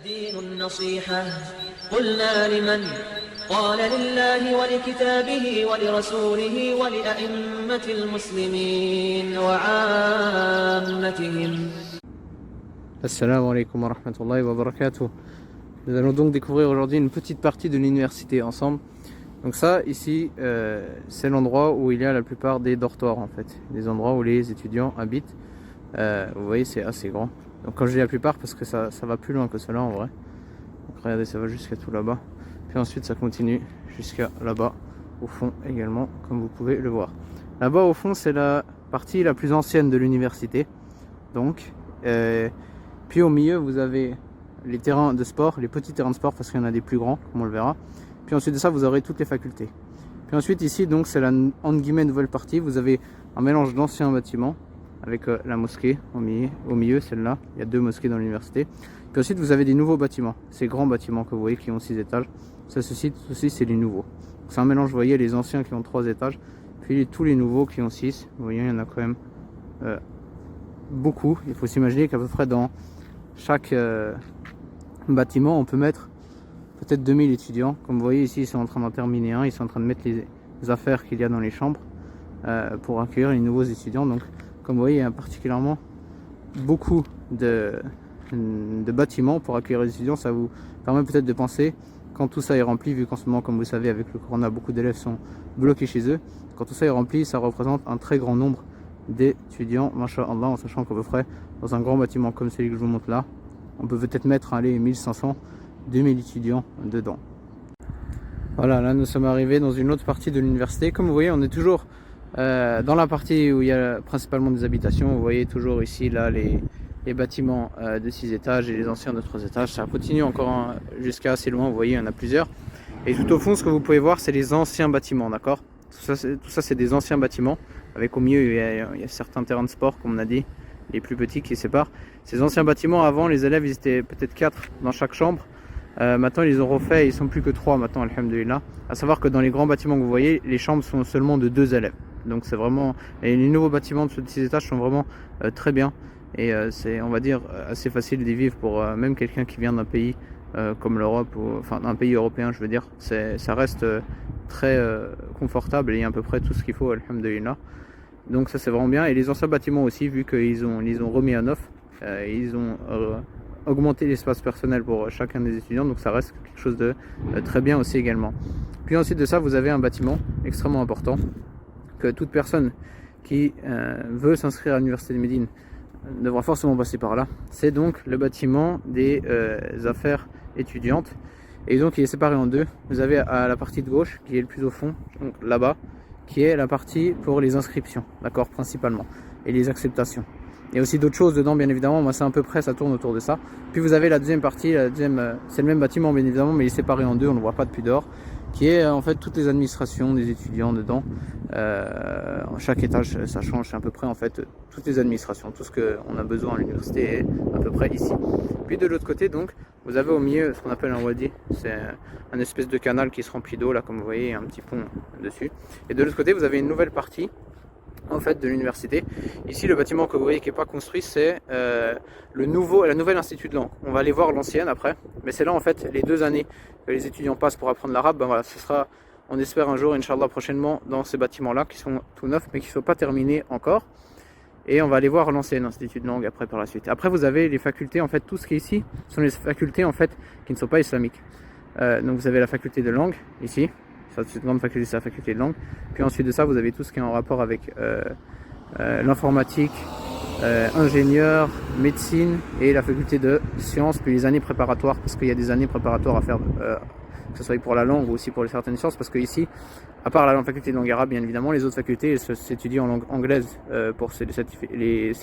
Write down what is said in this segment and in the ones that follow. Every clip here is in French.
الدين النصيحة قلنا لمن قال لله ولكتابه ولرسوله ولأئمة المسلمين وعامتهم. Assalamu alaikum wa rahmatullahi wa barakatuh. Nous allons donc découvrir aujourd'hui une petite partie de l'université ensemble. Donc ça ici c'est l'endroit où il y a la plupart des dortoirs en fait, des endroits où les étudiants habitent. Vous voyez, c'est assez grand. Donc quand je dis la plupart, parce que ça va plus loin que cela en vrai. Donc regardez, ça va jusqu'à tout là-bas. Puis ensuite ça continue jusqu'à là-bas au fond également, comme vous pouvez le voir. Là-bas au fond c'est la partie la plus ancienne de l'université. Donc puis au milieu vous avez les terrains de sport, les petits terrains de sport, parce qu'il y en a des plus grands comme on le verra. Puis ensuite de ça vous aurez toutes les facultés. Puis ensuite ici donc c'est la entre guillemets nouvelle partie. Vous avez un mélange d'anciens bâtiments avec la mosquée au milieu celle-là. Il y a deux mosquées dans l'université. Puis ensuite vous avez des nouveaux bâtiments, ces grands bâtiments que vous voyez qui ont 6 étages. Ça, ceci c'est les nouveaux. C'est un mélange, vous voyez, les anciens qui ont 3 étages, puis tous les nouveaux qui ont 6. Vous voyez, il y en a quand même beaucoup. Il faut s'imaginer qu'à peu près dans chaque bâtiment on peut mettre peut-être 2000 étudiants. Comme vous voyez ici, ils sont en train d'en terminer un, ils sont en train de mettre les affaires qu'il y a dans les chambres pour accueillir les nouveaux étudiants. Donc comme vous voyez, il y a particulièrement beaucoup de bâtiments pour accueillir les étudiants. Ça vous permet peut-être de penser, quand tout ça est rempli, vu qu'en ce moment, comme vous le savez, avec le corona, beaucoup d'élèves sont bloqués chez eux. Quand tout ça est rempli, ça représente un très grand nombre d'étudiants, masha'Allah, en sachant qu'à peu près, dans un grand bâtiment comme celui que je vous montre là, on peut peut-être mettre 1500, 2000 étudiants dedans. Voilà, là nous sommes arrivés dans une autre partie de l'université. Comme vous voyez, on est toujours dans la partie où il y a principalement des habitations. Vous voyez toujours ici là les bâtiments de 6 étages et les anciens de 3 étages. Ça continue encore jusqu'à assez loin, vous voyez, il y en a plusieurs. Et tout au fond, ce que vous pouvez voir, c'est les anciens bâtiments, d'accord. Tout ça c'est des anciens bâtiments. Avec au milieu, il y a certains terrains de sport, comme on a dit, les plus petits qui séparent. Ces anciens bâtiments, avant, les élèves, ils étaient peut-être 4 dans chaque chambre. Maintenant, ils ont refait, ils sont plus que 3 maintenant, alhamdoulilah. À savoir que dans les grands bâtiments que vous voyez, les chambres sont seulement de 2 élèves. Donc c'est vraiment, et les nouveaux bâtiments de 6 étages sont vraiment très bien. Et c'est, on va dire, assez facile d'y vivre pour même quelqu'un qui vient d'un pays comme l'Europe, enfin d'un pays européen, je veux dire. Ça reste très confortable et il y a à peu près tout ce qu'il faut, alhamdoulilah. Donc ça c'est vraiment bien. Et les anciens bâtiments aussi, vu qu'ils ont remis à neuf, ils ont augmenté l'espace personnel pour chacun des étudiants, donc ça reste quelque chose de très bien aussi également. Puis ensuite de ça, vous avez un bâtiment extrêmement important que toute personne qui veut s'inscrire à l'université de Médine devra forcément passer par là. C'est donc le bâtiment des affaires étudiantes, et donc il est séparé en deux. Vous avez à la partie de gauche, qui est le plus au fond, donc là-bas, qui est la partie pour les inscriptions, d'accord, principalement, et les acceptations. Il y a aussi d'autres choses dedans, bien évidemment. Moi, c'est à peu près, ça tourne autour de ça. Puis vous avez la deuxième partie, c'est le même bâtiment, bien évidemment, mais il est séparé en deux, on ne voit pas depuis dehors, qui est en fait toutes les administrations des étudiants dedans. Chaque étage, ça change, c'est à peu près en fait toutes les administrations, tout ce qu'on a besoin à l'université est à peu près ici. Puis de l'autre côté, donc, vous avez au milieu ce qu'on appelle un wadi, c'est un espèce de canal qui se remplit d'eau, là, comme vous voyez, un petit pont dessus. Et de l'autre côté, vous avez une nouvelle partie en fait de l'université. Ici, le bâtiment que vous voyez qui n'est pas construit, c'est la nouvelle institut de langue. On va aller voir l'ancienne après, mais c'est là en fait les 2 années que les étudiants passent pour apprendre l'arabe. Ben voilà, ce sera, on espère un jour, Inch'Allah, prochainement, dans ces bâtiments-là qui sont tout neufs mais qui ne sont pas terminés encore. Et on va aller voir l'ancienne institut de langue après par la suite. Après, vous avez les facultés, en fait, tout ce qui est ici sont les facultés en fait qui ne sont pas islamiques. Donc vous avez la faculté de langue ici. Cette grande faculté, c'est la faculté de langue. Puis ensuite de ça, vous avez tout ce qui est en rapport avec l'informatique, ingénieur, médecine et la faculté de sciences, puis les années préparatoires, parce qu'il y a des années préparatoires à faire, que ce soit pour la langue ou aussi pour certaines sciences, parce que ici, à part la faculté de langue arabe, bien évidemment, les autres facultés s'étudient en langue anglaise pour les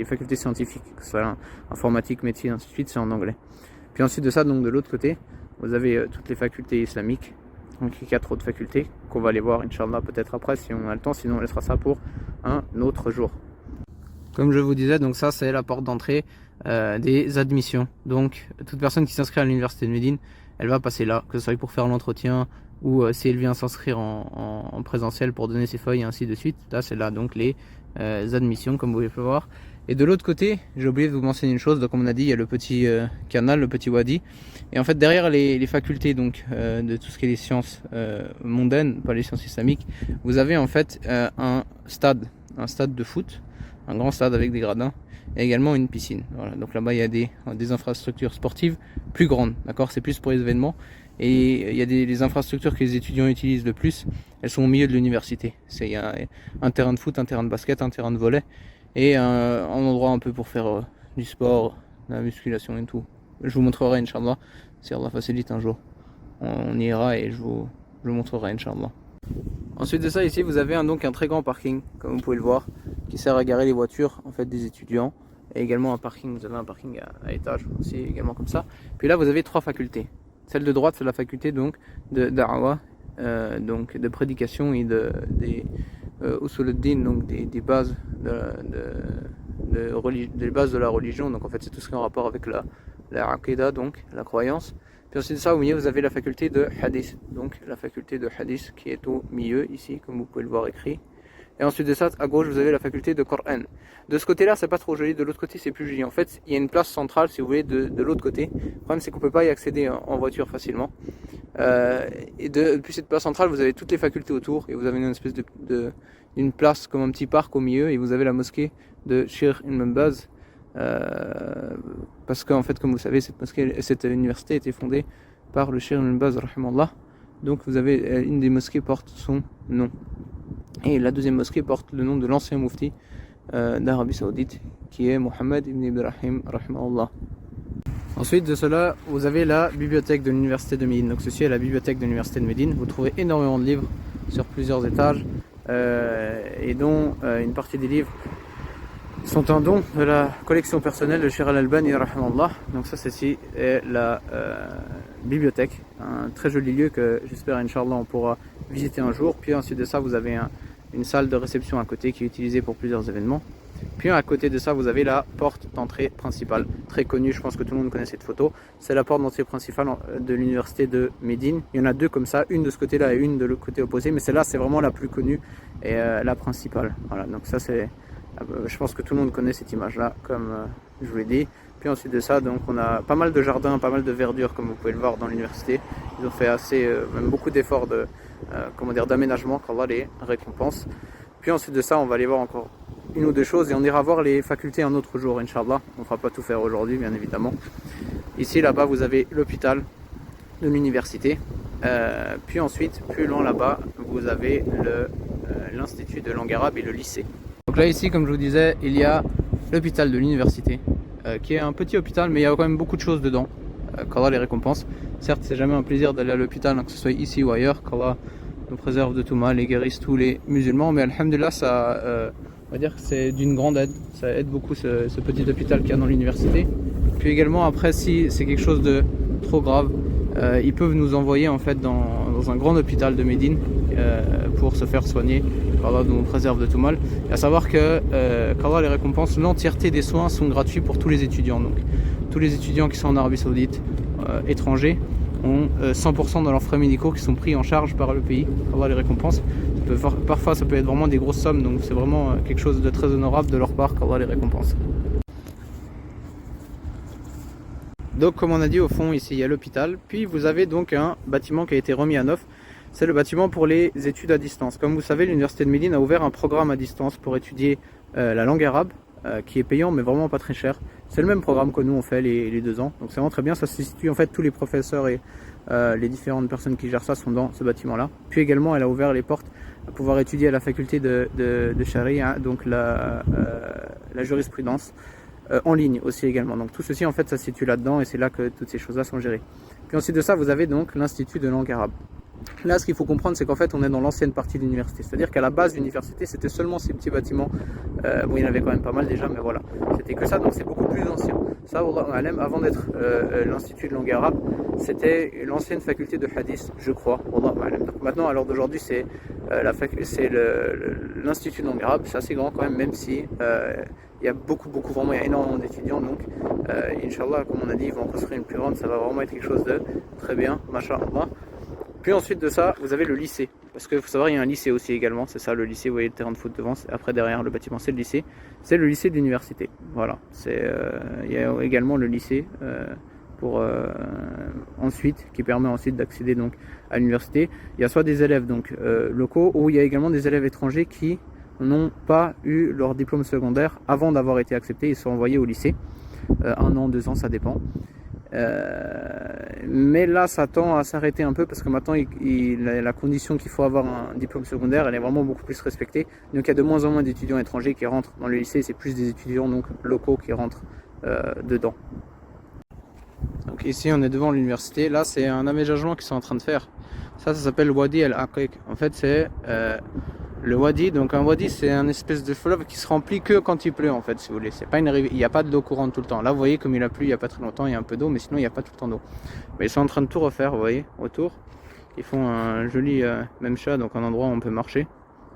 facultés scientifiques, que ce soit informatique, médecine, ainsi de suite, c'est en anglais. Puis ensuite de ça, donc de l'autre côté, vous avez toutes les facultés islamiques. Donc il y a 4 autres facultés qu'on va aller voir, Inch'Allah, peut-être après si on a le temps, sinon on laissera ça pour un autre jour. Comme je vous disais, donc ça c'est la porte d'entrée des admissions. Donc toute personne qui s'inscrit à l'université de Médine, elle va passer là, que ce soit pour faire l'entretien ou si elle vient s'inscrire en présentiel pour donner ses feuilles et ainsi de suite. Là c'est là donc les admissions, comme vous pouvez le voir. Et de l'autre côté, j'ai oublié de vous mentionner une chose, donc comme on a dit, il y a le petit canal, le petit wadi. Et en fait, derrière les facultés donc, de tout ce qui est les sciences mondaines, pas les sciences islamiques, vous avez en fait un stade de foot, un grand stade avec des gradins, et également une piscine. Voilà. Donc là-bas, il y a des infrastructures sportives plus grandes, d'accord? C'est plus pour les événements. Et il y a les infrastructures que les étudiants utilisent le plus, elles sont au milieu de l'université. Il y a un terrain de foot, un terrain de basket, un terrain de volley, et un endroit un peu pour faire du sport, de la musculation et tout. Je vous montrerai, Inch'Allah, si Allah facilite un jour. On ira et je vous montrerai, Inch'Allah. Ensuite de ça, ici, vous avez donc un très grand parking, comme vous pouvez le voir, qui sert à garer les voitures en fait, des étudiants. Et également un parking, vous avez un parking à étage aussi, également comme ça. Puis là, vous avez 3 facultés. Celle de droite, c'est la faculté donc de da'wa, donc de prédication et des usuluddin, donc des bases des bases de la religion. Donc en fait, c'est tout ce qui est en rapport avec la aqidah, donc la croyance. Puis ensuite de ça, au milieu, vous avez la faculté de hadith, donc la faculté de hadith qui est au milieu ici, comme vous pouvez le voir écrit. Et ensuite de ça, à gauche, vous avez la faculté de Coran. De ce côté-là, c'est pas trop joli, de l'autre côté, c'est plus joli. En fait, il y a une place centrale, si vous voulez, de l'autre côté. Le problème, c'est qu'on peut pas y accéder en voiture facilement. Et depuis cette place centrale, vous avez toutes les facultés autour, et vous avez une espèce d'une place comme un petit parc au milieu, et vous avez la mosquée de Sheikh Ibn Baz. Parce qu'en fait, comme vous savez, cette université a été fondée par le Sheikh Ibn Baz, rahimallah. Donc vous avez une des mosquées porte son nom. Et la deuxième mosquée porte le nom de l'ancien mufti d'Arabie Saoudite, qui est Mohammed ibn Ibrahim, rahimallah. Ensuite de cela, vous avez la bibliothèque de l'université de Médine. Donc ceci est la bibliothèque de l'université de Médine. Vous trouvez énormément de livres sur plusieurs étages, et dont une partie des livres sont un don de la collection personnelle de Cheikh Al-Albani, rahimallah. Donc ça, ceci est la bibliothèque, un très joli lieu que j'espère, Inch'Allah, on pourra visiter un jour. Puis ensuite de ça, vous avez une salle de réception à côté qui est utilisée pour plusieurs événements. Puis à côté de ça, vous avez la porte d'entrée principale, très connue, je pense que tout le monde connaît cette photo. C'est la porte d'entrée principale de l'université de Médine. Il y en a 2 comme ça, une de ce côté-là et une de l'autre côté opposé, mais celle-là, c'est vraiment la plus connue et la principale. Voilà, donc ça c'est... Je pense que tout le monde connaît cette image-là, comme je vous l'ai dit. Puis ensuite de ça, donc on a pas mal de jardins, pas mal de verdure, comme vous pouvez le voir dans l'université. Ils ont fait même beaucoup d'efforts d'aménagement, qu'Allah les récompense. Puis ensuite de ça, on va aller voir encore une ou deux choses et on ira voir les facultés un autre jour, Inch'Allah. On ne fera pas tout faire aujourd'hui, bien évidemment. Ici, là-bas, vous avez l'hôpital de l'université. Puis ensuite, plus loin là-bas, vous avez l'institut de langue arabe et le lycée. Donc là, ici, comme je vous disais, il y a l'hôpital de l'université, qui est un petit hôpital, mais il y a quand même beaucoup de choses dedans. Qu'Allah les récompense. Certes, c'est jamais un plaisir d'aller à l'hôpital, hein, que ce soit ici ou ailleurs. Qu'Allah nous préserve de tout mal et guérisse tous les musulmans. Mais alhamdulillah, ça, on va dire que c'est d'une grande aide. Ça aide beaucoup ce petit hôpital qu'il y a dans l'université. Puis également, après, si c'est quelque chose de trop grave, ils peuvent nous envoyer en fait dans un grand hôpital de Médine pour se faire soigner. qu'Allah nous préserve de tout mal. Et à savoir que qu'Allah les récompense, l'entièreté des soins sont gratuits pour tous les étudiants. Donc tous les étudiants qui sont en Arabie Saoudite, étrangers, ont 100% de leurs frais médicaux qui sont pris en charge par le pays. Allah les récompense. Parfois ça peut être vraiment des grosses sommes, donc c'est vraiment quelque chose de très honorable de leur part, qu'Allah les récompense. Donc comme on a dit, au fond ici il y a l'hôpital, puis vous avez donc un bâtiment qui a été remis à neuf. C'est le bâtiment pour les études à distance. Comme vous savez, l'université de Médine a ouvert un programme à distance pour étudier la langue arabe, qui est payant mais vraiment pas très cher. C'est le même programme que nous on fait les 2 ans, donc c'est vraiment très bien. Ça se situe en fait, tous les professeurs et les différentes personnes qui gèrent ça sont dans ce bâtiment là. Puis également elle a ouvert les portes à pouvoir étudier à la faculté de Sharia, donc la jurisprudence en ligne aussi également. Donc tout ceci en fait ça se situe là-dedans et c'est là que toutes ces choses là sont gérées. Puis ensuite de ça vous avez donc l'institut de langue arabe. Là, ce qu'il faut comprendre, c'est qu'en fait, on est dans l'ancienne partie de l'université. C'est-à-dire qu'à la base de l'université, c'était seulement ces petits bâtiments. Bon, il y en avait quand même pas mal déjà, mais voilà. C'était que ça, donc c'est beaucoup plus ancien. Ça, avant d'être l'institut de langue arabe, c'était l'ancienne faculté de hadith, je crois. Donc maintenant, à l'heure d'aujourd'hui, c'est l'institut de langue arabe. C'est assez grand quand même si il y a vraiment, il y a énormément d'étudiants. Donc, Inch'Allah, comme on a dit, ils vont en construire une plus grande. Ça va vraiment être quelque chose de très bien, masha'Allah. Puis ensuite de ça, vous avez le lycée. parce qu'il faut savoir, il y a un lycée aussi également, c'est ça le lycée, vous voyez le terrain de foot devant, après derrière le bâtiment c'est le lycée d'université, voilà, il y a également le lycée pour ensuite, qui permet ensuite d'accéder donc à l'université. Il y a soit des élèves donc locaux, ou il y a également des élèves étrangers qui n'ont pas eu leur diplôme secondaire avant d'avoir été acceptés, ils sont envoyés au lycée, 1 an, 2 ans, ça dépend. Mais là ça tend à s'arrêter un peu parce que maintenant la condition qu'il faut avoir un diplôme secondaire elle est vraiment beaucoup plus respectée, donc il y a de moins en moins d'étudiants étrangers qui rentrent dans le lycée, c'est plus des étudiants donc locaux qui rentrent dedans. Donc ici on est devant l'université, là c'est un aménagement qu'ils sont en train de faire, ça s'appelle Wadi El Aqiq, en fait c'est le wadi, donc un wadi c'est un espèce de fleuve qui se remplit que quand il pleut en fait, si vous voulez. C'est pas une rivière, il n'y a pas d'eau courante tout le temps. Là vous voyez comme il a plu il n'y a pas très longtemps, il y a un peu d'eau, mais sinon il n'y a pas tout le temps d'eau. Mais ils sont en train de tout refaire, vous voyez, autour. Ils font un joli même chat, donc un endroit où on peut marcher.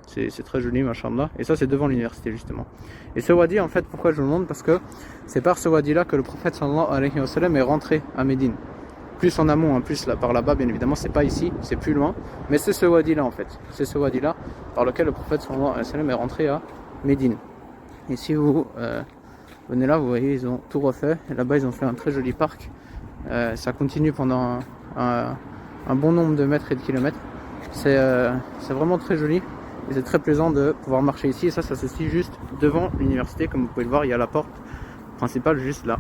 C'est très joli, machallah. Et ça c'est devant l'université justement. Et ce wadi en fait, pourquoi je vous le montre, parce que c'est par ce wadi là que le prophète sallallahu alayhi wa sallam est rentré à Médine. Plus en amont, en plus là, par là-bas, bien évidemment, c'est pas ici, c'est plus loin, mais c'est ce wadi là en fait, c'est ce wadi là par lequel le prophète sallallahu alayhi wa sallam est rentré à Médine. Et si vous venez là, vous voyez, ils ont tout refait, et là-bas ils ont fait un très joli parc, ça continue pendant un bon nombre de mètres et de kilomètres, c'est vraiment très joli, et c'est très plaisant de pouvoir marcher ici, et ça se situe juste devant l'université, comme vous pouvez le voir, il y a la porte principale juste là.